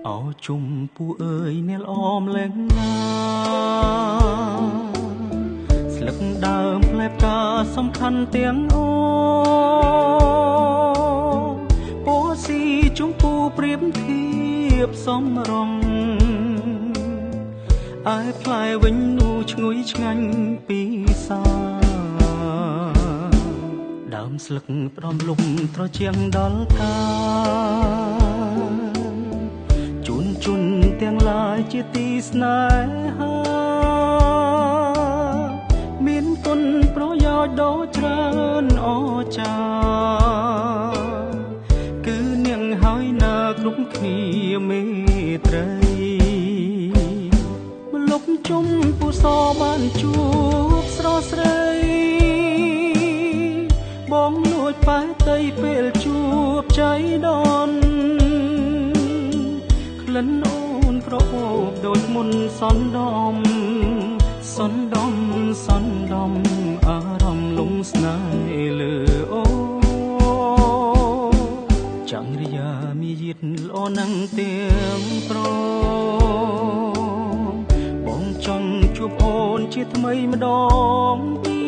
អោជុំពូអើយនាលអមលែងណាស្លឹកដើមផ្លែផ្កាសំខាន់ទាំងអូពូស៊ីជុំពូប្រៀបធៀបសំរងឯផ្លែវិញនូឈ្ងុយឆ្ងាញ់ពីសាដើមស្លឹកផ្ដំលំត្រជាងដល់កាជូនទាំងឡាយជាទីស្នេហាមានគុណប្រយោជន៍ដ៏ច្រើនអស្ចារ្យគឺនាងហើយណាគ្រប់គ្នាមេត្រីម្លប់ជុំពូសបានជួបស្រស់ស្រីបងលួចប៉ែតីពេលជួបใจដន់ក្លិនអូនក្រអូបដូចមុនសន្ដំសន្ដំសន្ដំអារម្មណ៍លងស្នេហ៍លើអូចង្រិយាមីយិតល្អណាស់ទាំងប្របងចង់ជួបអូនជាថ្មីម្ដងទៀ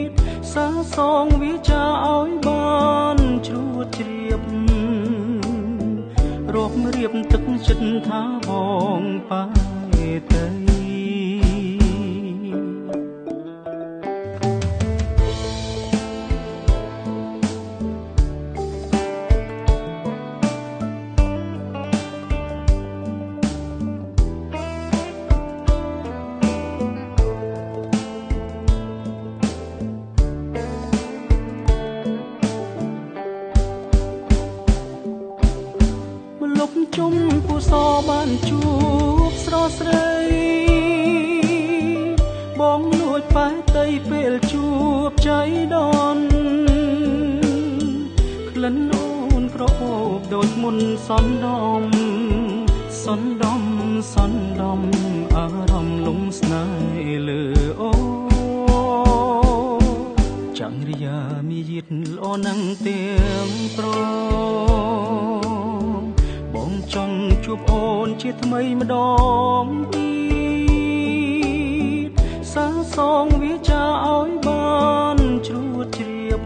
តសាសងវាចាឲ្យបានជ្រួតជ្រាបរករៀបទឹកចិត្តថាបងប៉ែតីលុបជុំពូសបានជួបស្រស់ស្រីបងលួចប៉ែតីពេលជួបใจដន់ក្លិនអូនក្រអូបដូចមុនសន្ដំសន្ដំសន្ដំអារម្មណ៍លងស្នេហ៍លើអូចង្រិយាមីយិតល្អណាស់ទាំងប្របងចង់ជួបអូនជាថ្មីម្ដងទៀតសាសងវាចាឲ្យបានជ្រួតជ្រាប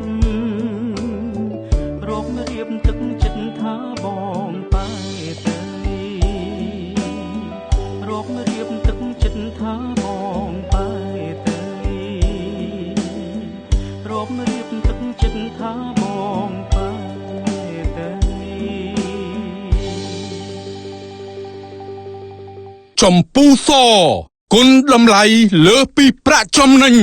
រករៀបទឹកចិត្តថាបងប៉ែតីរករៀបទឹកចិត្តថាបងប៉ែតីរករៀបទឹកចិត្តថាបងប៉ែតីចំពូសគុណតម្លៃលើសពីប្រាក់ចំណេញ